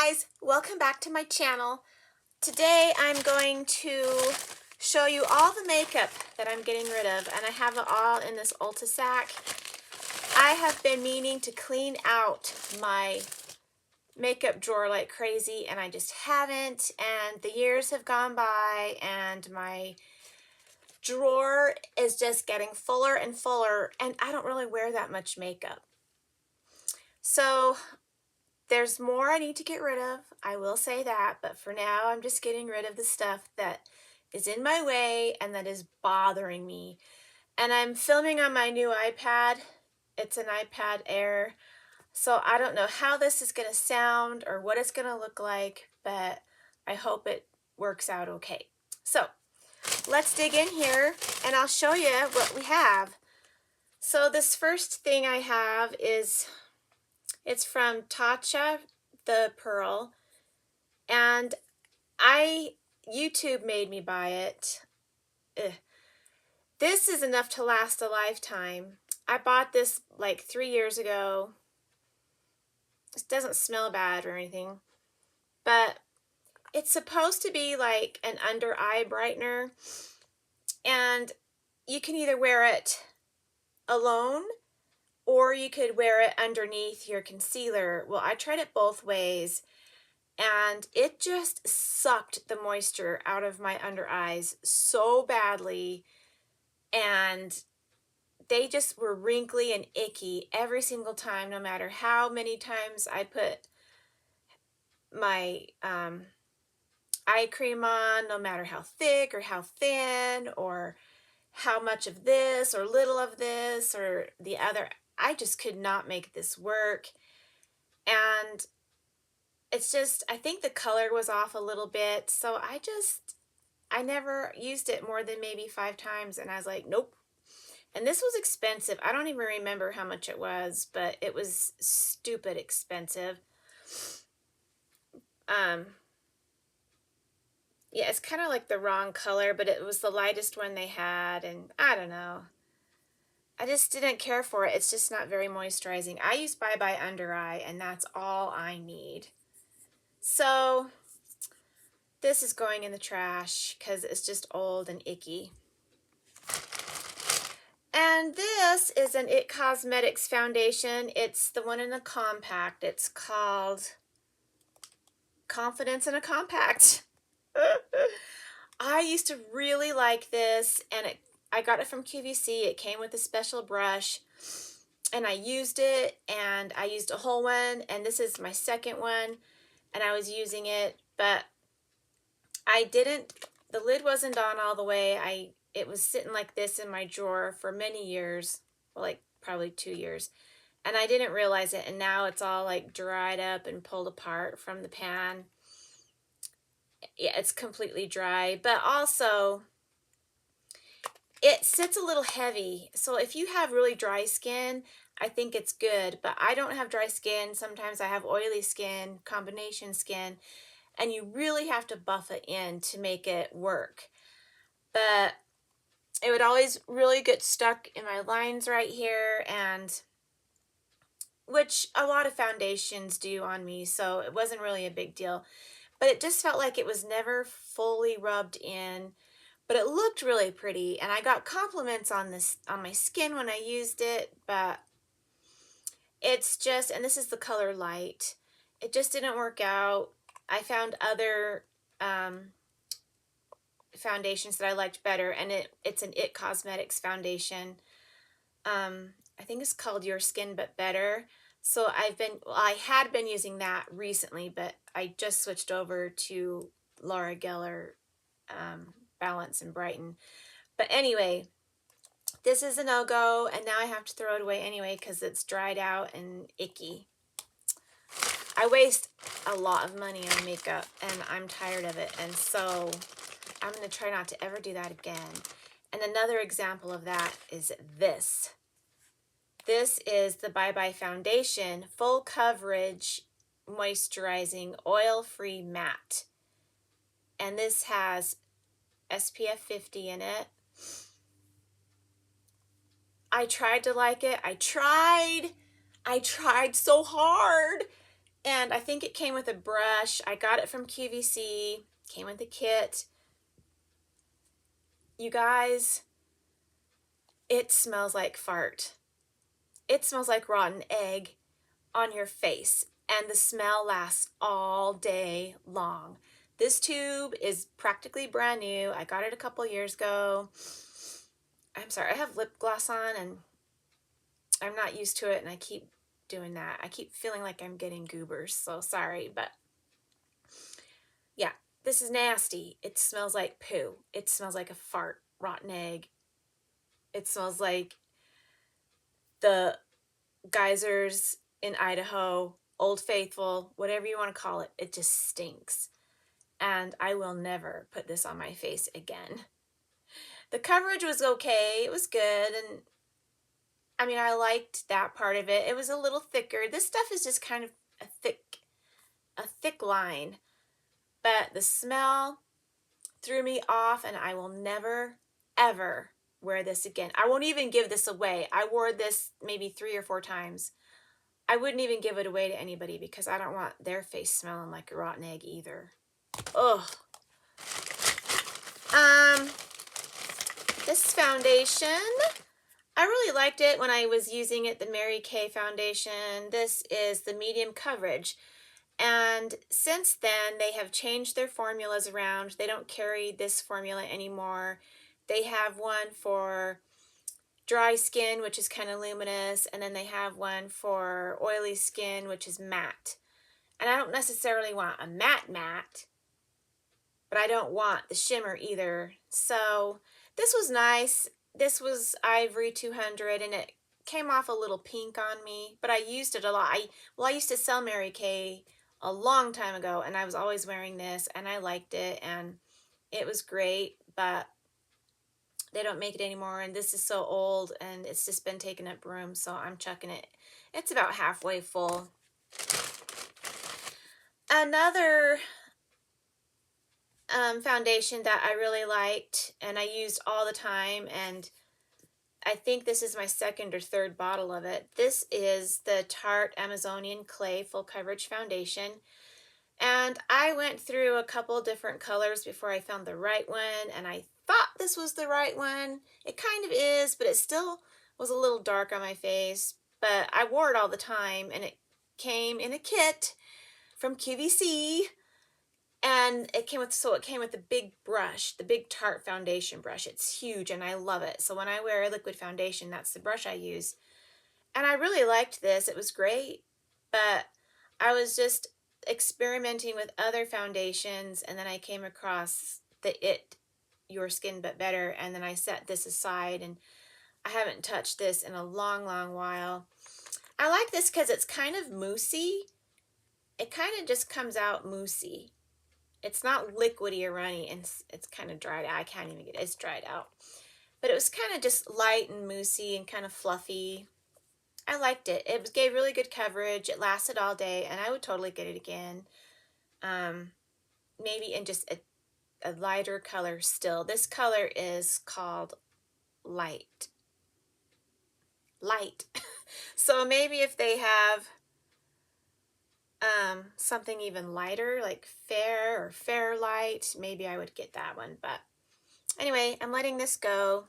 guys, welcome back to my channel. Today I'm going to show you all the makeup that I'm getting rid of, and I have it all in this Ulta sack. I have been meaning to clean out my makeup drawer like crazy, and I just haven't, and the years have gone by and my drawer is just getting fuller and fuller, and I don't really wear that much makeup. So there's more I need to get rid of, I will say that, but for now I'm just getting rid of the stuff that is in my way and that is bothering me. And I'm filming on my new iPad. It's an iPad Air, so I don't know how this is going to sound or what it's going to look like, but I hope it works out okay. So let's dig in here and I'll show you what we have. So this first thing I have is, it's from Traci the Pearl, and YouTube made me buy it. This is enough to last a lifetime. I bought this like 3 years ago. It doesn't smell bad or anything, but it's supposed to be like an under eye brightener, and you can either wear it alone or you could wear it underneath your concealer. Well, I tried it both ways, and it just sucked the moisture out of my under eyes so badly, and they just were wrinkly and icky every single time, no matter how many times I put my eye cream on, no matter how thick or how thin or how much of this or little of this or the other. I just could not make this work, and it's just, I think the color was off a little bit, so I never used it more than maybe 5 times, and I was like, nope. And this was expensive. I don't even remember how much it was, but it was stupid expensive. Yeah, it's kind of like the wrong color, but it was the lightest one they had, and I don't know. I just didn't care for it. It's just not very moisturizing. I use Bye Bye Under Eye, and that's all I need. So this is going in the trash because it's just old and icky. And this is an IT Cosmetics foundation. It's the one in the compact. It's called Confidence in a Compact. I used to really like this, and I got it from QVC. It came with a special brush, and I used it, and I used a whole one, and this is my second one, and I was using it, but the lid wasn't on all the way. It was sitting like this in my drawer for many years, well, like probably 2 years, and I didn't realize it, and now it's all like dried up and pulled apart from the pan. Yeah, it's completely dry, but also it sits a little heavy. So if you have really dry skin, I think it's good, but I don't have dry skin. Sometimes I have oily skin, combination skin, and you really have to buff it in to make it work. But it would always really get stuck in my lines right here, and which a lot of foundations do on me, so it wasn't really a big deal. But it just felt like it was never fully rubbed in. But it looked really pretty, and I got compliments on my skin when I used it, but it's just, and this is the color Light, it just didn't work out. I found other foundations that I liked better, and it's an IT Cosmetics foundation. I think it's called Your Skin But Better. So I had been using that recently, but I just switched over to Laura Geller Balance and Brighten. But anyway, this is a no-go, and now I have to throw it away anyway because it's dried out and icky. I waste a lot of money on makeup, and I'm tired of it, and so I'm going to try not to ever do that again. And another example of that is this. This is the Bye Bye Foundation Full Coverage Moisturizing Oil-Free Matte. And this has SPF 50 in it. I tried to like it. I tried so hard, And I think it came with a brush. I got it from QVC, came with a kit. You guys, it smells like fart. It smells like rotten egg on your face, and the smell lasts all day long. This tube is practically brand new. I got it a couple years ago. I'm sorry, I have lip gloss on and I'm not used to it, and I keep doing that. I keep feeling like I'm getting goobers, so sorry, but yeah, this is nasty. It smells like poo. It smells like a fart, rotten egg. It smells like the geysers in Idaho, Old Faithful, whatever you want to call it. It just stinks. And I will never put this on my face again. The coverage was okay. It was good. And I mean, I liked that part of it. It was a little thicker. This stuff is just kind of a thick line. But the smell threw me off, and I will never, ever wear this again. I won't even give this away. I wore this maybe 3 or 4 times. I wouldn't even give it away to anybody because I don't want their face smelling like a rotten egg either. Ugh. This foundation, I really liked it when I was using it, the Mary Kay foundation. This is the medium coverage. And since then, they have changed their formulas around. They don't carry this formula anymore. They have one for dry skin, which is kind of luminous, and then they have one for oily skin, which is matte. And I don't necessarily want a matte, but I don't want the shimmer either. So this was nice. This was Ivory 200, and it came off a little pink on me, but I used it a lot. I used to sell Mary Kay a long time ago, and I was always wearing this, and I liked it, and it was great, but they don't make it anymore, and this is so old, and it's just been taking up room, so I'm chucking it. It's about halfway full. Another foundation that I really liked, and I used all the time, and I think this is my 2nd or 3rd bottle of it. This is the Tarte Amazonian Clay Full Coverage Foundation. And I went through a couple different colors before I found the right one, and I thought this was the right one. It kind of is, but it still was a little dark on my face. But I wore it all the time, and it came in a kit from QVC, and it came with the big brush, the big Tarte foundation brush. It's huge, and I love it. So when I wear a liquid foundation, that's the brush I use. And I really liked this. It was great, but I was just experimenting with other foundations, and then I came across the Your Skin But Better, and then I set this aside, and I haven't touched this in a long while. I like this because it's kind of moussey. It kind of just comes out moussey. It's not liquidy or runny, and it's kind of dried out. I can't even get it. It's dried out. But it was kind of just light and moussey and kind of fluffy. I liked it. It gave really good coverage. It lasted all day, and I would totally get it again. Maybe in just a lighter color still. This color is called Light. So maybe if they have something even lighter, like Fair or Fair Light, maybe I would get that one. But anyway, I'm letting this go.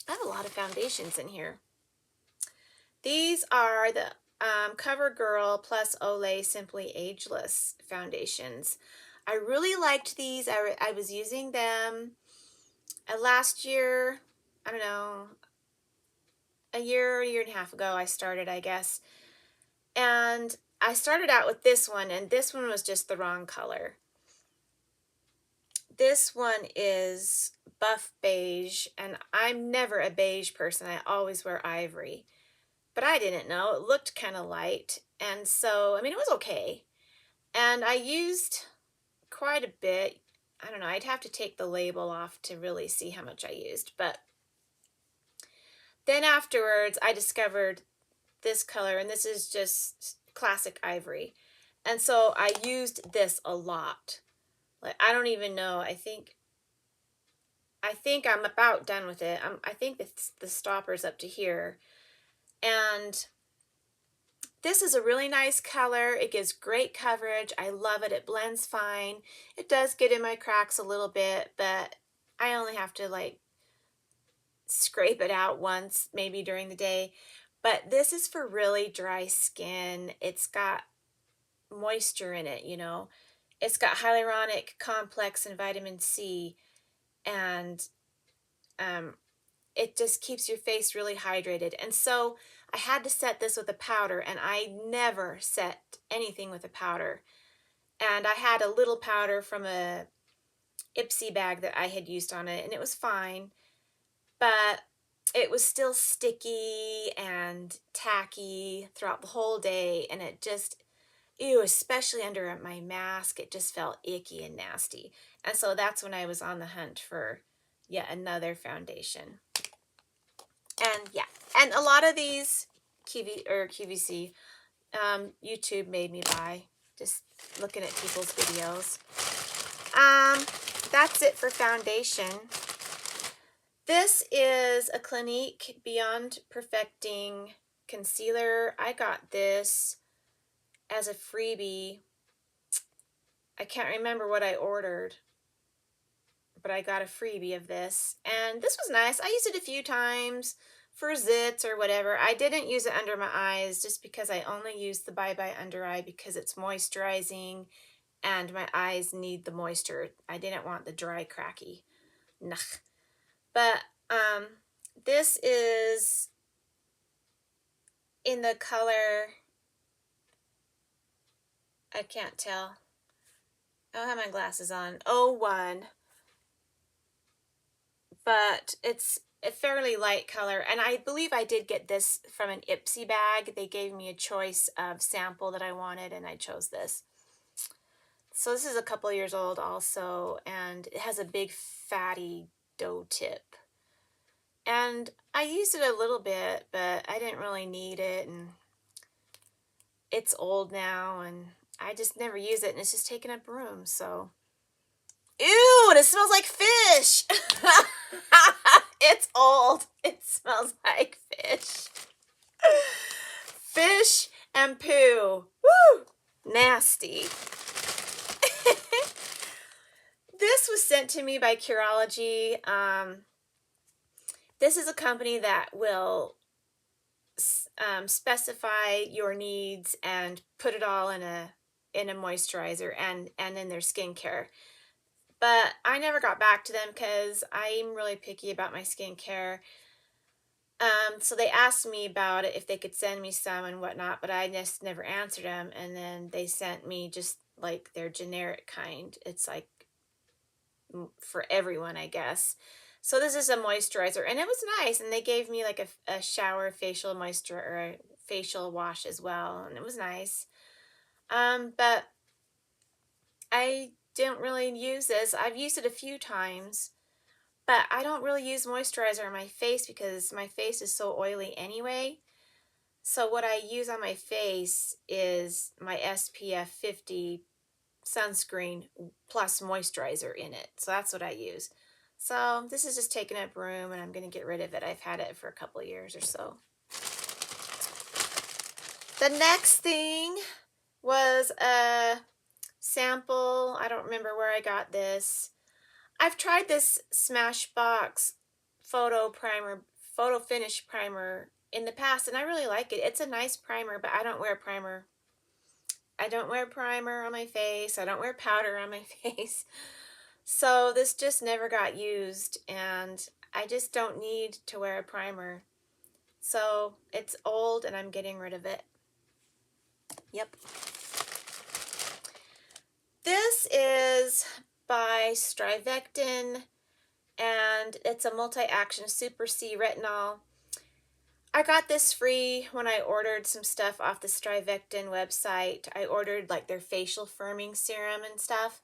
I have a lot of foundations in here. These are the CoverGirl plus Olay Simply Ageless foundations. I really liked these. I was using them last year. I don't know, a year and a half ago I started, I guess. And I started out with this one, and this one was just the wrong color. This one is buff beige, and I'm never a beige person. I always wear ivory. But I didn't know. It looked kind of light. And so, I mean, it was okay. And I used quite a bit. I don't know. I'd have to take the label off to really see how much I used. But then afterwards, I discovered this color. And this is just classic ivory. And so I used this a lot. Like, I don't even know. I think I'm about done with it. I think the stopper's up to here. And This is a really nice color. It gives great coverage. I love it. It blends fine. It does get in my cracks a little bit, but I only have to like scrape it out once, maybe during the day. But this is for really dry skin. It's got moisture in it, you know. It's got hyaluronic complex and vitamin C, and it just keeps your face really hydrated. And so I had to set this with a powder, and I never set anything with a powder. And I had a little powder from a Ipsy bag that I had used on it, and it was fine, but it was still sticky and tacky throughout the whole day, and it just, ew, especially under my mask, it just felt icky and nasty. And so that's when I was on the hunt for yet another foundation. And yeah, and a lot of these QVC, YouTube made me buy, just looking at people's videos. That's it for foundation. This is a Clinique Beyond Perfecting concealer. I got this as a freebie. I can't remember what I ordered, but I got a freebie of this, and this was nice. I used it a few times for zits or whatever. I didn't use it under my eyes just because I only use the Bye Bye Under Eye because it's moisturizing and my eyes need the moisture. I didn't want the dry, cracky. Nah. But this is in the color, I can't tell. I don't have my glasses on. 01. But it's a fairly light color, and I believe I did get this from an Ipsy bag. They gave me a choice of sample that I wanted, and I chose this. So this is a couple years old also, and it has a big fatty dough tip. And I used it a little bit, but I didn't really need it, and it's old now, and I just never use it, and it's just taking up room, so. Ew, and it smells like fish. It's old. It smells like fish. Fish and poo. Woo! Nasty. This was sent to me by Curology. This is a company that will specify your needs and put it all in a moisturizer and in their skincare. But I never got back to them because I'm really picky about my skincare. So they asked me about it, if they could send me some and whatnot, but I just never answered them. And then they sent me just like their generic kind. It's like for everyone, I guess. So this is a moisturizer, and it was nice. And they gave me like a shower facial moisture or a facial wash as well, and it was nice. But I don't really use this. I've used it a few times, but I don't really use moisturizer on my face because my face is so oily anyway. So what I use on my face is my SPF 50 sunscreen plus moisturizer in it. So that's what I use. So this is just taking up room, and I'm going to get rid of it. I've had it for a couple of years or so. The next thing was a sample. I don't remember where I got this. I've tried this Smashbox photo finish primer in the past, and I really like it. It's a nice primer, but I don't wear primer. I don't wear primer on my face. I don't wear powder on my face. So this just never got used, and I just don't need to wear a primer. So it's old, and I'm getting rid of it. Yep. This is by Strivectin, and it's a multi-action Super C retinol. I got this free when I ordered some stuff off the Strivectin website. I ordered like their facial firming serum and stuff,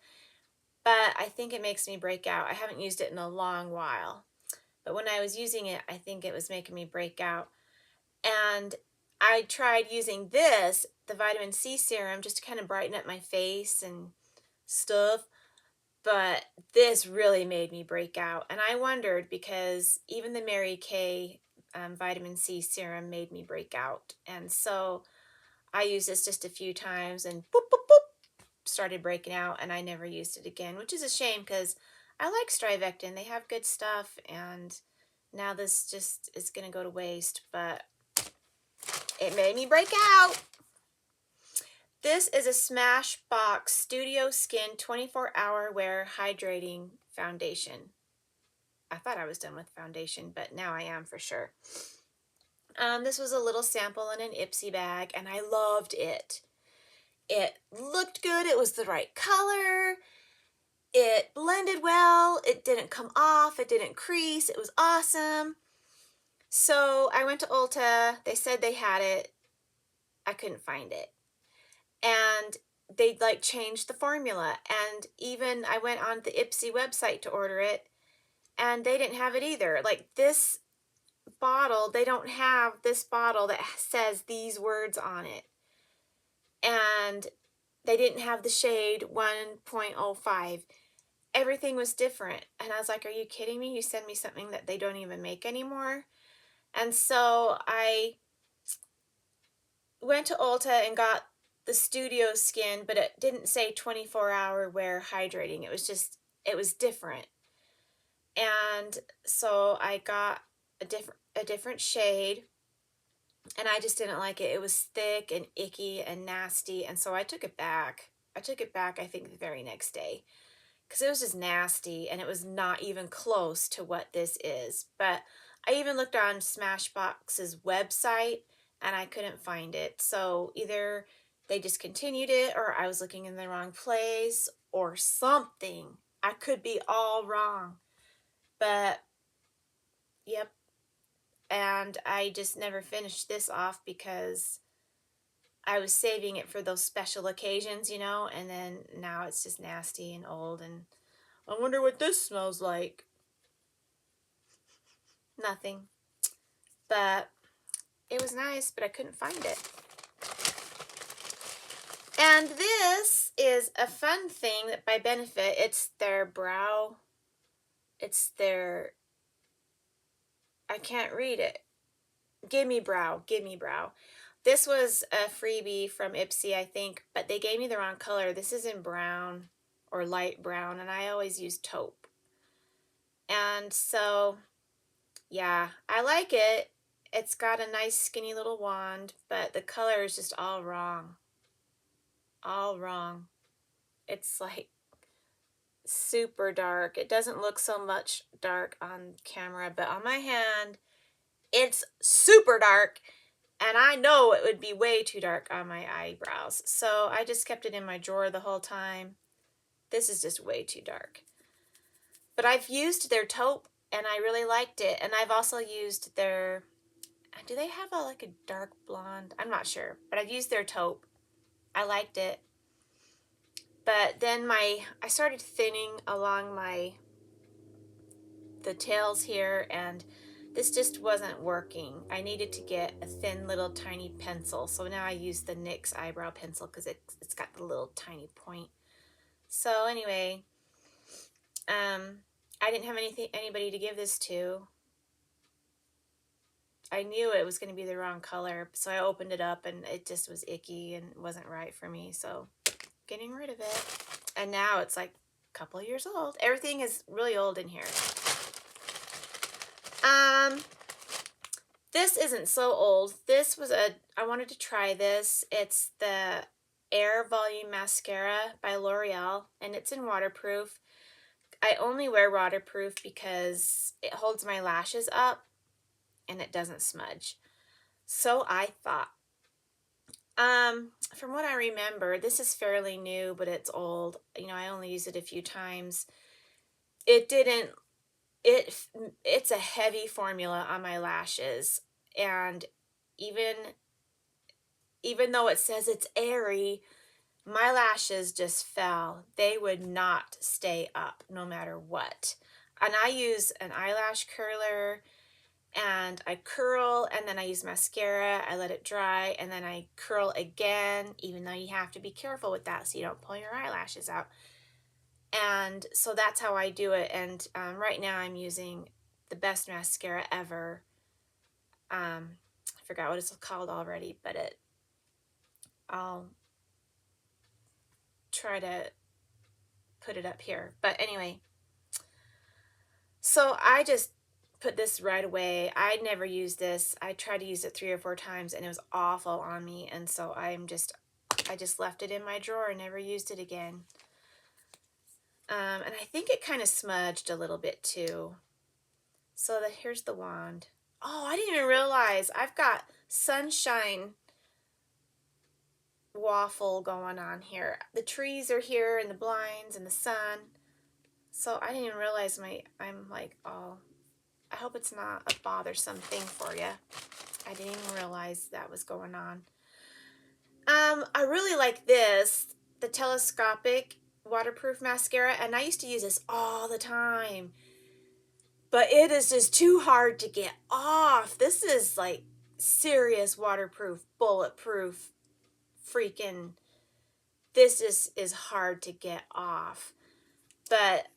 but I think it makes me break out. I haven't used it in a long while, but when I was using it, I think it was making me break out. And I tried using this, the vitamin C serum, just to kind of brighten up my face and stuff, but this really made me break out. And I wondered, because even the Mary Kay vitamin C serum made me break out, and so I used this just a few times and boop, boop, boop, started breaking out, and I never used it again, which is a shame because I like Strivectin. They have good stuff, and now this just is going to go to waste, but it made me break out. This is a Smashbox Studio Skin 24-Hour Wear Hydrating Foundation. I thought I was done with foundation, but now I am for sure. This was a little sample in an Ipsy bag, and I loved it. It looked good. It was the right color. It blended well. It didn't come off. It didn't crease. It was awesome. So I went to Ulta. They said they had it. I couldn't find it. And they like changed the formula. And even I went on the Ipsy website to order it, and they didn't have it either. Like this bottle, they don't have this bottle that says these words on it. And they didn't have the shade 1.05. Everything was different. And I was like, are you kidding me? You send me something that they don't even make anymore? And so I went to Ulta and got the Studio Skin, but it didn't say 24-hour wear hydrating. It was just, it was different. And so I got a different shade, and I just didn't like it. It was thick and icky and nasty, and so I took it back. I think, the very next day, because it was just nasty, and it was not even close to what this is. But I even looked on Smashbox's website, and I couldn't find it. So either they discontinued it, or I was looking in the wrong place, or something. I could be all wrong. But, yep. And I just never finished this off because I was saving it for those special occasions, you know, and then now it's just nasty and old, and I wonder what this smells like. Nothing. But it was nice, but I couldn't find it. And this is a fun thing that by Benefit, it's their brow, I can't read it. Gimme Brow. This was a freebie from Ipsy, I think, but they gave me the wrong color. This is in brown or light brown, and I always use taupe. And so, yeah, I like it. It's got a nice skinny little wand, but the color is just all wrong. All wrong. It's like super dark. It doesn't look so much dark on camera, but on my hand, it's super dark. And I know it would be way too dark on my eyebrows. So I just kept it in my drawer the whole time. This is just way too dark. But I've used their taupe, and I really liked it. And I've also used their, do they have like a dark blonde? I'm not sure. But I've used their taupe. I liked it. But then I started thinning along the tails here, and this just wasn't working. I needed to get a thin little tiny pencil. So now I use the NYX eyebrow pencil because it's got the little tiny point. So anyway, I didn't have anybody to give this to. I knew it was going to be the wrong color, so I opened it up and it just was icky and wasn't right for me. So getting rid of it. And now it's like a couple of years old. Everything is really old in here. This isn't so old. This was I wanted to try this. It's the Air Volume Mascara by L'Oreal, and it's in waterproof. I only wear waterproof because it holds my lashes up and it doesn't smudge. So I thought. From what I remember, this is fairly new, but it's old. You know, I only used it a few times. It's a heavy formula on my lashes, and even though it says it's airy, my lashes just fell. They would not stay up no matter what. And I use an eyelash curler, and I curl, and then I use mascara. I let it dry, and then I curl again, even though you have to be careful with that so you don't pull your eyelashes out. And so that's how I do it. And right now I'm using the best mascara ever. I forgot what it's called already, but I'll try to put it up here. But anyway, so I just put this right away. I never used this. I tried to use it 3 or 4 times and it was awful on me, and so I just left it in my drawer and never used it again. And I think it kind of smudged a little bit too. So here's the wand. Oh, I didn't even realize I've got sunshine waffle going on here. The trees are here and the blinds and the sun. So I didn't even realize I'm like, oh, I hope it's not a bothersome thing for you. I didn't even realize that was going on. I really like this, the telescopic waterproof mascara, and I used to use this all the time. But it is just too hard to get off. This is like serious waterproof, bulletproof, freaking, this is hard to get off. But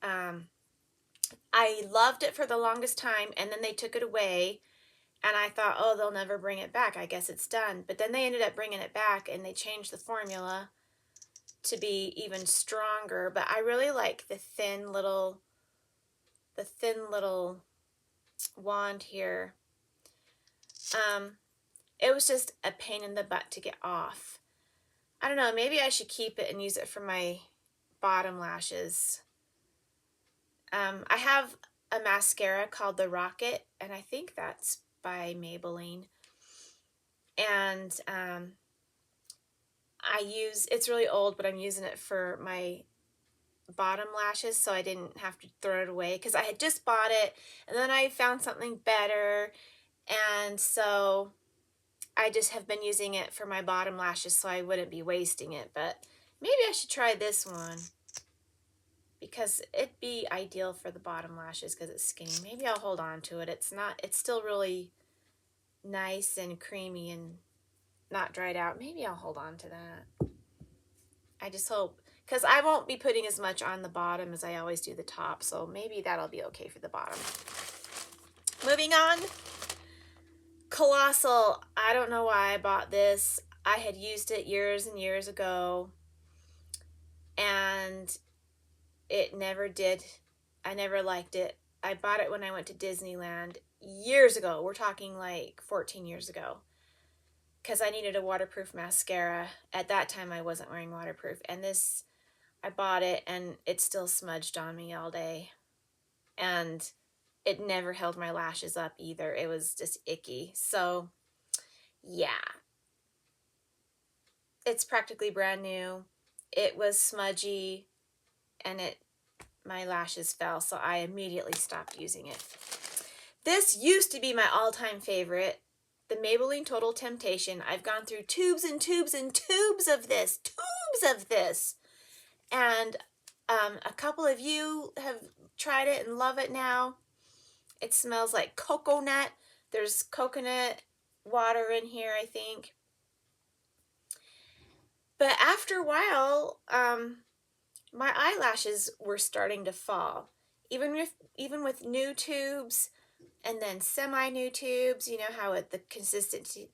I loved it for the longest time, and then they took it away, and I thought, oh, they'll never bring it back. I guess it's done. But then they ended up bringing it back, and they changed the formula to be even stronger. But I really like the thin little wand here. It was just a pain in the butt to get off. I don't know, maybe I should keep it and use it for my bottom lashes. I have a mascara called the Rocket, and I think that's by Maybelline. And it's really old, but I'm using it for my bottom lashes, so I didn't have to throw it away because I had just bought it and then I found something better, and so I just have been using it for my bottom lashes so I wouldn't be wasting it. But maybe I should try this one because it'd be ideal for the bottom lashes because it's skinny. Maybe I'll hold on to it. It's still really nice and creamy and not dried out. Maybe I'll hold on to that. I just hope, because I won't be putting as much on the bottom as I always do the top, so maybe that'll be okay for the bottom. Moving on. Colossal. I don't know why I bought this. I had used it years and years ago, and it never did. I never liked it. I bought it when I went to Disneyland years ago. We're talking like 14 years ago. Because I needed a waterproof mascara. At that time, I wasn't wearing waterproof. And this, I bought it, and it still smudged on me all day. And it never held my lashes up either. It was just icky. So, yeah. It's practically brand new. It was smudgy, and my lashes fell, so I immediately stopped using it. This used to be my all-time favorite. The Maybelline Total Temptation. I've gone through tubes and tubes and tubes of this. And a couple of you have tried it and love it now. It smells like coconut. There's coconut water in here, I think. But after a while, my eyelashes were starting to fall. Even with new tubes, and then semi-new tubes, you know how the consistency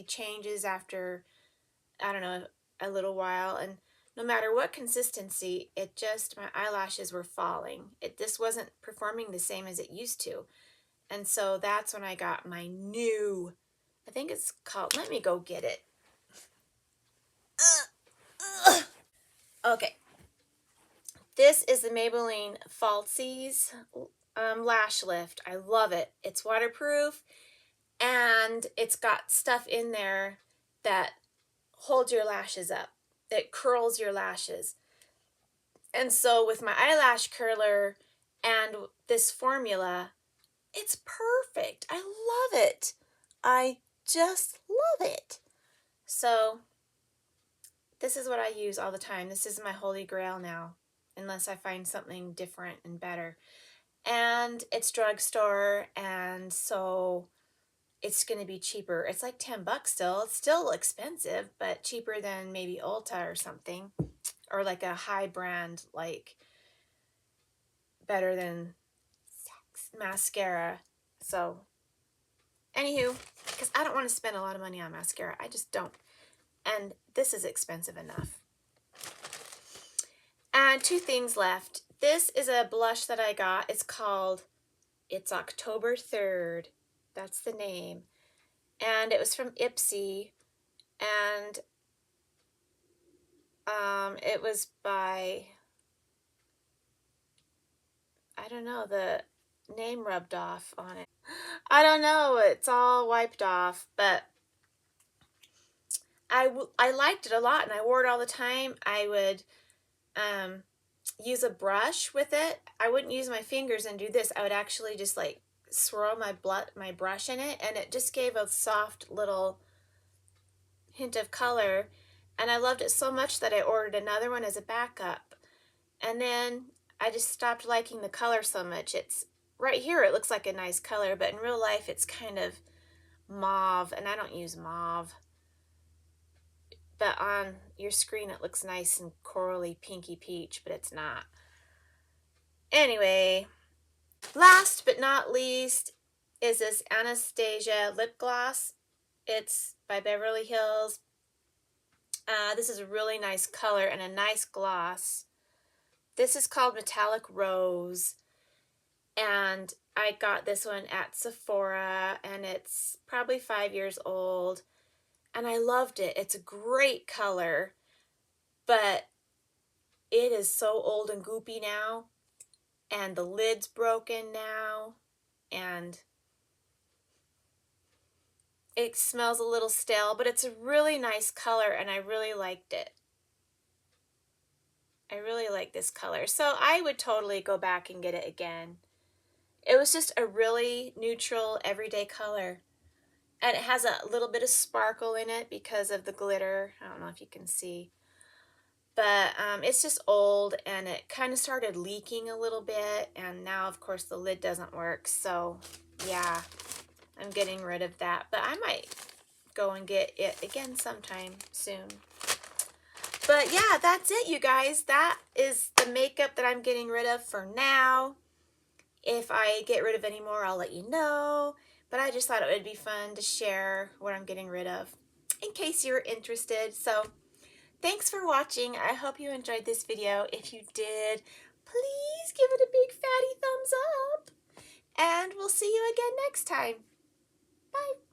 changes after, I don't know, a little while. And no matter what consistency, my eyelashes were falling. This wasn't performing the same as it used to. And so that's when I got my new, I think it's called, let me go get it. Okay. This is the Maybelline Falsies Lash Lift. I love it. It's waterproof, and it's got stuff in there that holds your lashes up, that curls your lashes. And so with my eyelash curler and this formula, it's perfect. I love it. I just love it. So this is what I use all the time. This is my holy grail now, unless I find something different and better. And it's drugstore, and so it's going to be cheaper. It's like $10 still. It's still expensive, but cheaper than maybe Ulta or something, or like a high brand, like better than mascara. So, anywho, because I don't want to spend a lot of money on mascara. I just don't. and this is expensive enough. And two things left. This is a blush that I got. It's October 3rd. That's the name. And it was from Ipsy. And it was by, I don't know, the name rubbed off on it. I don't know, it's all wiped off, but I liked it a lot and I wore it all the time. I would use a brush with it. I wouldn't use my fingers and do this. I would actually just like swirl my brush in it, and it just gave a soft little hint of color, and I loved it so much that I ordered another one as a backup. And then I just stopped liking the color so much. It's right here, it looks like a nice color, but in real life it's kind of mauve, and I don't use mauve. But on your screen it looks nice and corally pinky peach, but it's not. Anyway, last but not least is this Anastasia lip gloss. It's by Beverly Hills. This is a really nice color and a nice gloss. This is called Metallic Rose, and I got this one at Sephora, and it's probably 5 years old, and I loved it. It's a great color, but it is so old and goopy now, and the lid's broken now, and it smells a little stale, but it's a really nice color, and I really liked it. I really like this color, so I would totally go back and get it again. It was just a really neutral, everyday color. And it has a little bit of sparkle in it because of the glitter. I don't know if you can see. But it's just old, and it kind of started leaking a little bit. And now, of course, the lid doesn't work. So, yeah, I'm getting rid of that. But I might go and get it again sometime soon. But, yeah, that's it, you guys. That is the makeup that I'm getting rid of for now. If I get rid of any more, I'll let you know. But I just thought it would be fun to share what I'm getting rid of in case you're interested. So thanks for watching. I hope you enjoyed this video. If you did, please give it a big fatty thumbs up. And we'll see you again next time. Bye.